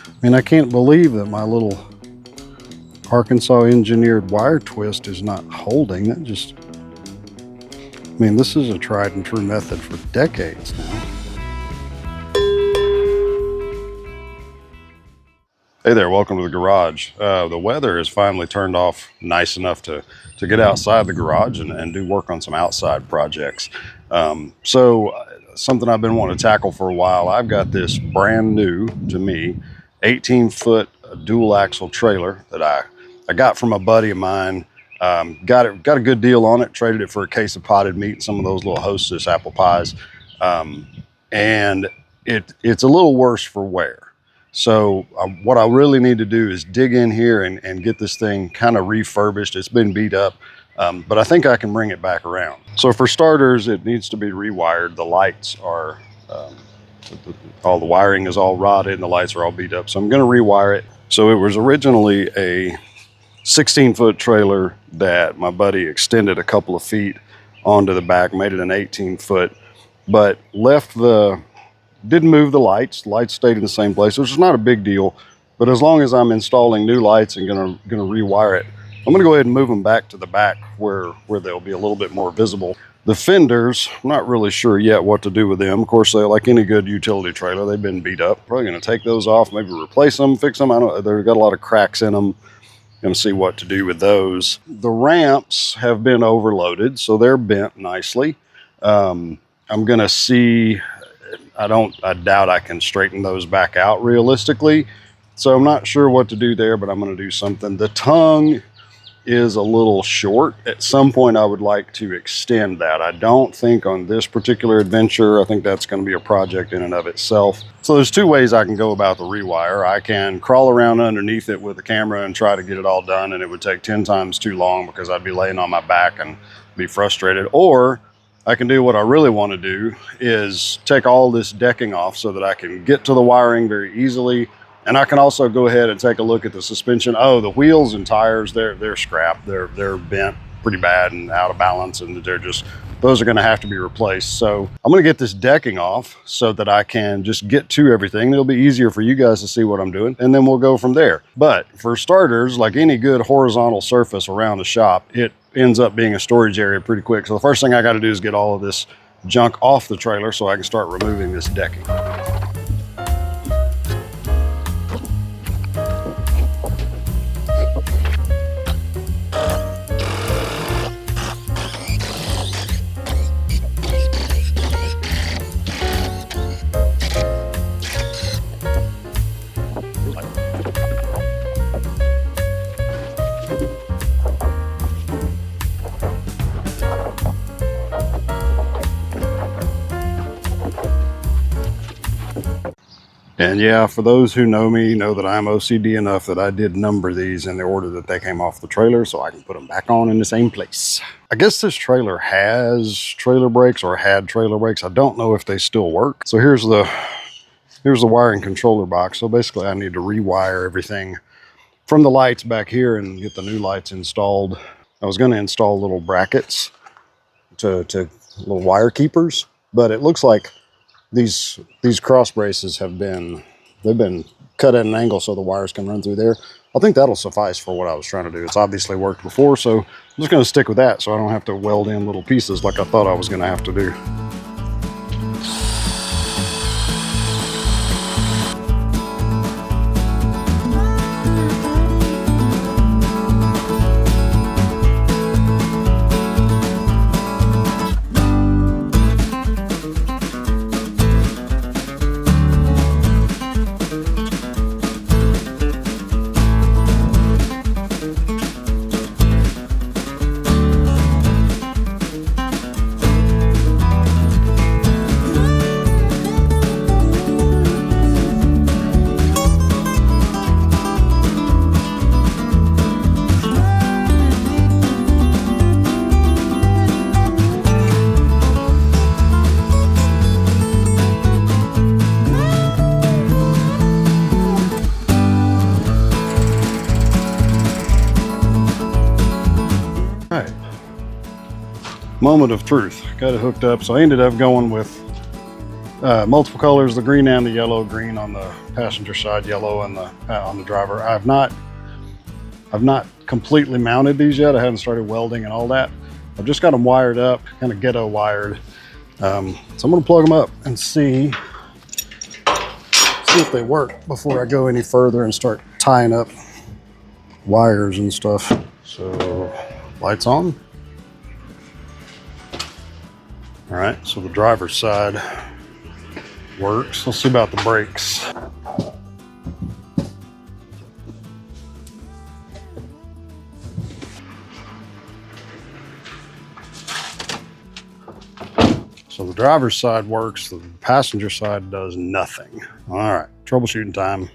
I mean, I can't believe that my little Arkansas engineered wire twist is not holding. That just, I mean, this is a tried and true method for decades now. Hey there, welcome to the garage. The weather is finally turned off nice enough to get outside the garage and do work on some outside projects. Something I've been wanting to tackle for a while. I've got this brand new, to me, 18-foot dual axle trailer that I got from a buddy of mine. Got a good deal on it, traded it for a case of potted meat and some of those little Hostess apple pies. And it's a little worse for wear. So what I really need to do is dig in here and get this thing kind of refurbished. It's been beat up, but I think I can bring it back around. So for starters, it needs to be rewired. The lights are, all the wiring is all rotted and the lights are all beat up. So I'm gonna rewire it. So it was originally a 16-foot trailer that my buddy extended a couple of feet onto the back, made it an 18-foot, but didn't move the lights. The lights stayed in the same place, which is not a big deal. But as long as I'm installing new lights and gonna rewire it, I'm gonna go ahead and move them back to the back where they'll be a little bit more visible. The fenders, I'm not really sure yet what to do with them. Of course, like any good utility trailer, they've been beat up. Probably gonna take those off, maybe replace them, fix them. They've got a lot of cracks in them. Gonna see what to do with those. The ramps have been overloaded, so they're bent nicely. I'm gonna see. I doubt I can straighten those back out realistically. So I'm not sure what to do there, but I'm going to do something. The tongue is a little short. At some point, I would like to extend that. I don't think on this particular adventure, I think that's going to be a project in and of itself. So there's two ways I can go about the rewire. I can crawl around underneath it with the camera and try to get it all done, and it would take 10 times too long because I'd be laying on my back and be frustrated. Or I can do what I really want to do is take all this decking off so that I can get to the wiring very easily. And I can also go ahead and take a look at the suspension. Oh, the wheels and tires, they're scrap. They're bent pretty bad and out of balance, and those are going to have to be replaced. So I'm going to get this decking off so that I can just get to everything. It'll be easier for you guys to see what I'm doing, and then we'll go from there. But for starters, like any good horizontal surface around the shop, it ends up being a storage area pretty quick. So the first thing I got to do is get all of this junk off the trailer so I can start removing this decking. And yeah, for those who know me, know that I'm OCD enough that I did number these in the order that they came off the trailer so I can put them back on in the same place. I guess this trailer has trailer brakes or had trailer brakes. I don't know if they still work. So here's the wiring controller box. So basically I need to rewire everything from the lights back here and get the new lights installed. I was going to install little brackets to little wire keepers, but it looks like these cross braces they've been cut at an angle so the wires can run through there. I think that'll suffice for what I was trying to do. It's obviously worked before, so I'm just going to stick with that so I don't have to weld in little pieces like I thought I was going to have to do. Moment of truth. Got it hooked up. So I ended up going with multiple colors, the green and the yellow. Green on the passenger side, yellow on the driver. I've not completely mounted these yet. I haven't started welding and all that. I've just got them wired up, kind of ghetto wired. So I'm gonna plug them up and see if they work before I go any further and start tying up wires and stuff. So lights on. All right, so the driver's side works. Let's see about the brakes. So the driver's side works, the passenger side does nothing. All right, troubleshooting time.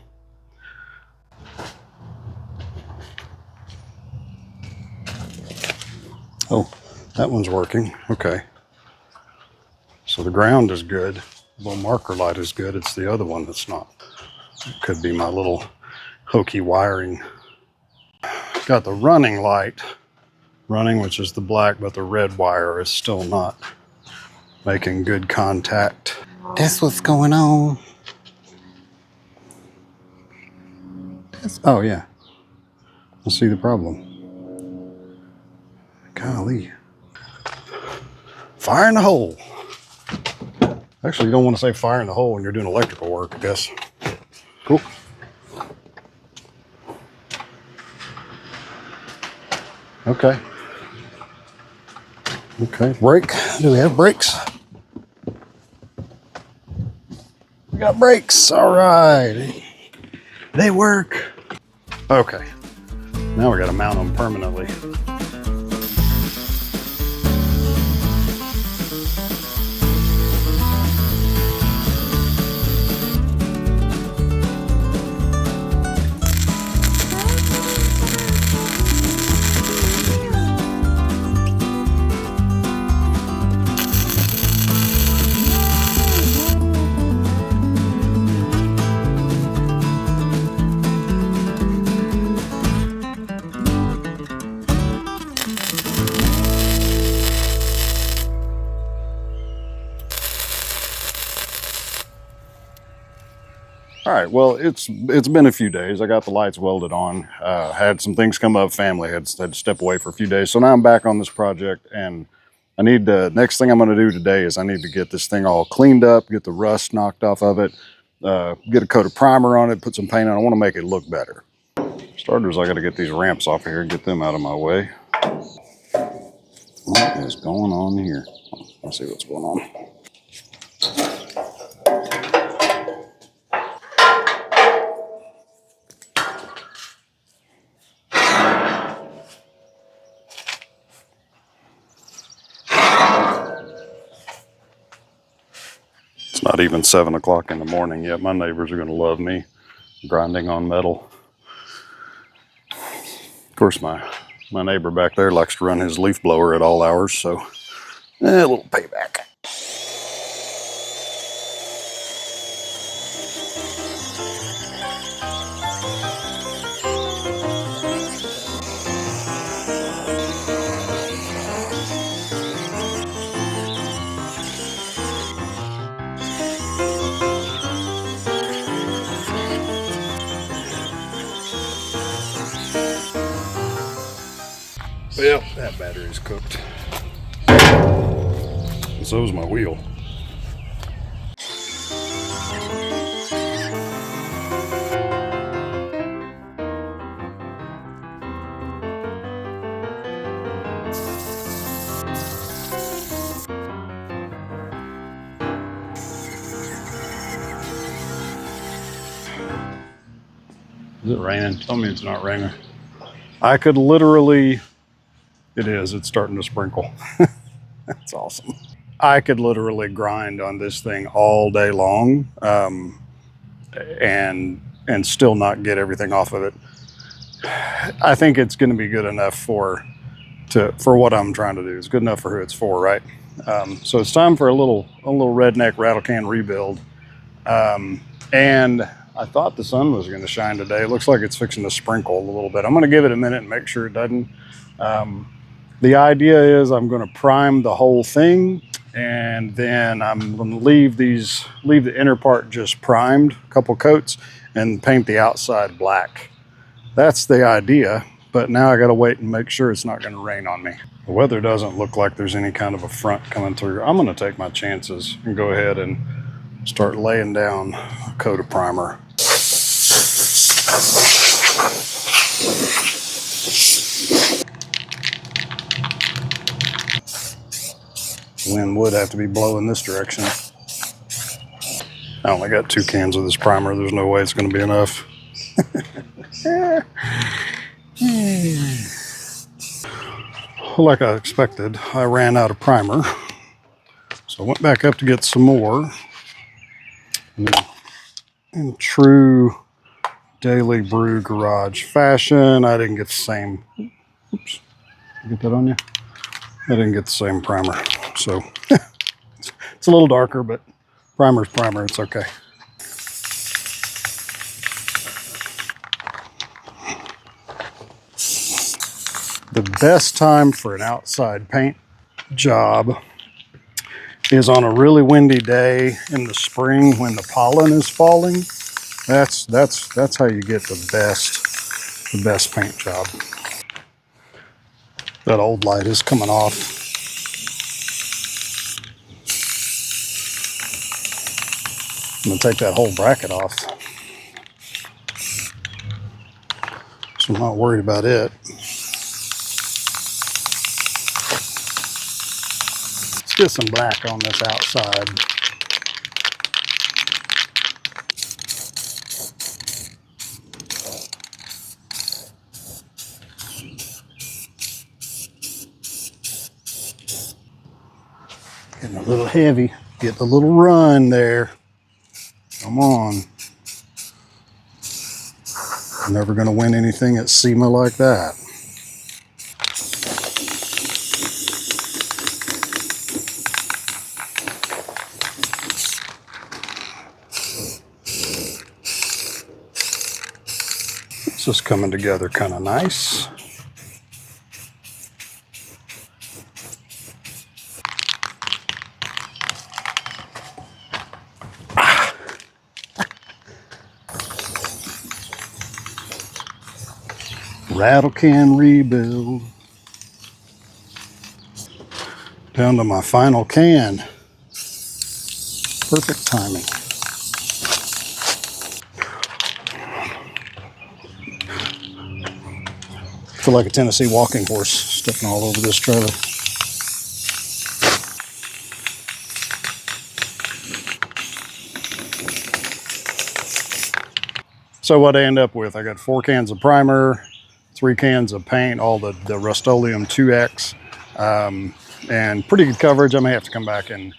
Oh, that one's working, okay. So the ground is good. The little marker light is good. It's the other one that's not. It could be my little hokey wiring. Got the running light running, which is the black, but the red wire is still not making good contact. That's what's going on. Oh yeah, I see the problem. Golly. Fire in the hole. Actually, you don't want to say fire in the hole when you're doing electrical work, I guess. Cool. Okay. Okay, brake. Do we have brakes? We got brakes. All right. They work. Okay. Now we got to mount them permanently. All right, well, it's been a few days. I got the lights welded on. Had some things come up, family, had to step away for a few days. So now I'm back on this project, and I need to, next thing I'm gonna do today is I need to get this thing all cleaned up, get the rust knocked off of it, get a coat of primer on it, put some paint on it. I wanna make it look better. Starters, I gotta get these ramps off of here and get them out of my way. What is going on here? Let's see what's going on. Not even 7 o'clock in the morning yet. My neighbors are going to love me grinding on metal. Of course, my neighbor back there likes to run his leaf blower at all hours, so a little payback. Well, that battery's cooked. And so is my wheel. Is it raining? Tell me it's not raining. I could literally... It is. It's starting to sprinkle. That's awesome. I could literally grind on this thing all day long and still not get everything off of it. I think it's going to be good enough for what I'm trying to do. It's good enough for who it's for, right? So it's time for a little redneck rattle can rebuild. And I thought the sun was going to shine today. It looks like it's fixing to sprinkle a little bit. I'm going to give it a minute and make sure it doesn't. The idea is I'm going to prime the whole thing And then I'm gonna leave the inner part just primed, a couple coats, and paint the outside black. That's the idea, but now I gotta wait and make sure it's not gonna rain on me. The weather doesn't look like there's any kind of a front coming through. I'm gonna take my chances and go ahead and start laying down a coat of primer. Wind would have to be blowing this direction. I only got 2 cans of this primer. There's no way it's going to be enough. Like I expected, I ran out of primer. So I went back up to get some more. And then in true Daily Brew Garage fashion, I didn't get the same. Oops. Get that on you? I didn't get the same primer. So it's a little darker, but primer's primer. It's okay. The best time for an outside paint job is on a really windy day in the spring when the pollen is falling. That's how you get the best paint job. That old light is coming off. I'm gonna take that whole bracket off. So I'm not worried about it. Let's get some black on this outside. Getting a little heavy. Get a little run there. Come on. I'm never going to win anything at SEMA like that. It's just coming together kind of nice. Rattle can rebuild. Down to my final can. Perfect timing. I feel like a Tennessee walking horse stepping all over this trailer. So what I end up with, I got 4 cans of primer, 3 cans of paint, all the Rust-Oleum 2X, and pretty good coverage. I may have to come back and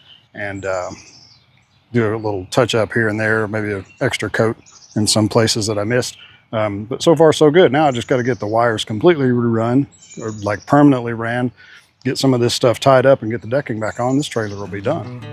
do a little touch up here and there, maybe an extra coat in some places that I missed. But so far so good. Now I just got to get the wires completely rerun, or like permanently ran, get some of this stuff tied up and get the decking back on. This trailer will be done.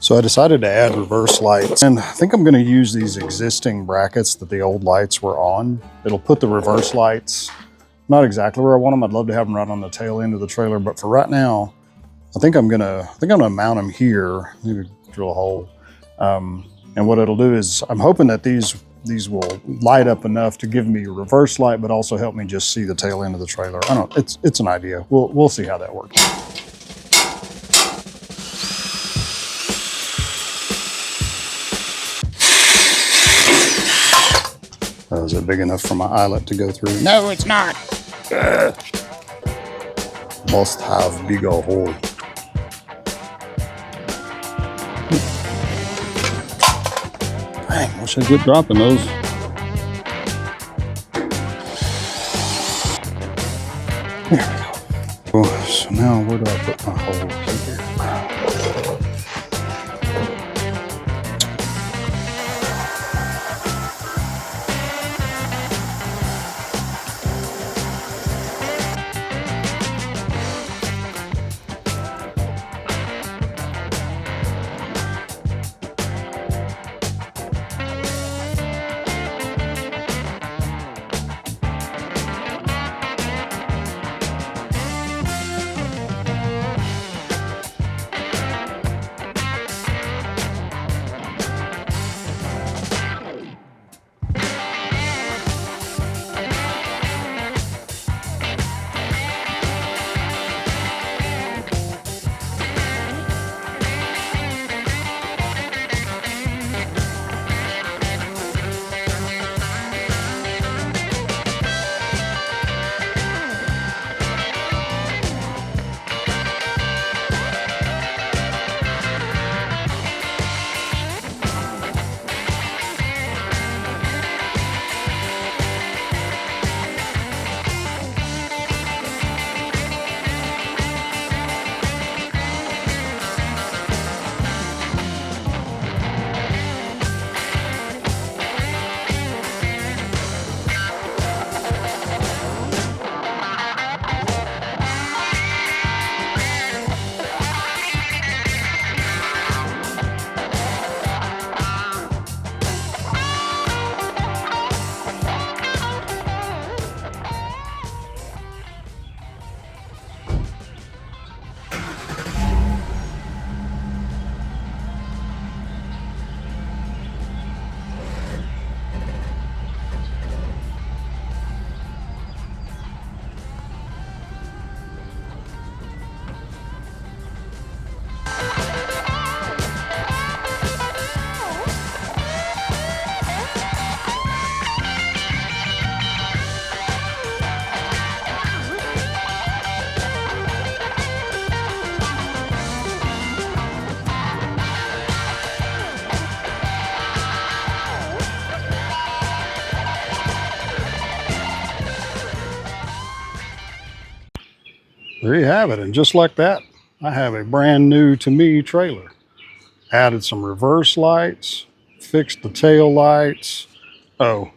So I decided to add reverse lights, and I think I'm going to use these existing brackets that the old lights were on. It'll put the reverse lights not exactly where I want them. I'd love to have them right on the tail end of the trailer, but for right now, I think I'm gonna mount them here. Maybe drill a hole, and what it'll do is I'm hoping that these will light up enough to give me a reverse light, but also help me just see the tail end of the trailer. I don't know. It's an idea. We'll see how that works. Is it big enough for my eyelet to go through? No, it's not. Must have bigger hole. Dang, wish I quit dropping those. There we go. So now where do I put my hole here? There you have it, and just like that, I have a brand new to me trailer. Added some reverse lights, fixed the tail lights. Oh,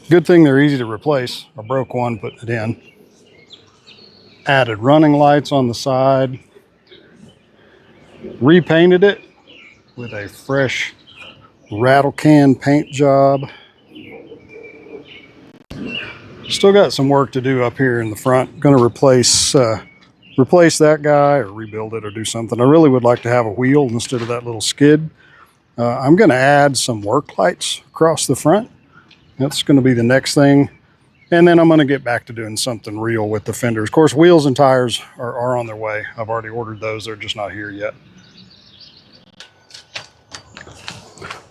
good thing they're easy to replace. I broke one putting it in. Added running lights on the side. Repainted it with a fresh Rattle can paint job. Still got some work to do up here in the front. Going to replace that guy or rebuild it or do something. I really would like to have a wheel instead of that little skid. I'm going to add some work lights across the front. That's going to be the next thing. And then I'm going to get back to doing something real with the fenders. Of course, wheels and tires are on their way. I've already ordered those. They're just not here yet.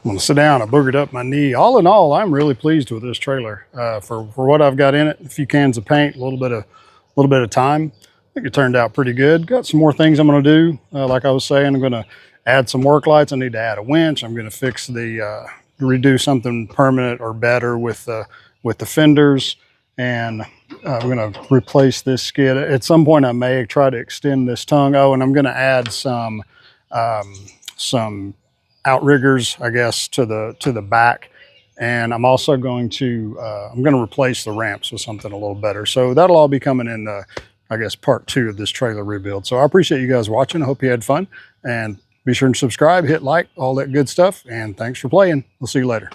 I'm going to sit down. I boogered up my knee. All in all, I'm really pleased with this trailer. For what I've got in it, a few cans of paint, a little bit of time. I think it turned out pretty good. Got some more things I'm going to do. Like I was saying, I'm going to add some work lights. I need to add a winch. I'm going to fix redo something permanent or better with the fenders. And I'm going to replace this skid. At some point, I may try to extend this tongue. Oh, and I'm going to add some outriggers, I guess, to the back. And I'm also going to replace the ramps with something a little better. So that'll all be coming in, I guess, part 2 of this trailer rebuild. So I appreciate you guys watching. I hope you had fun. And be sure to subscribe, hit like, all that good stuff. And thanks for playing. We'll see you later.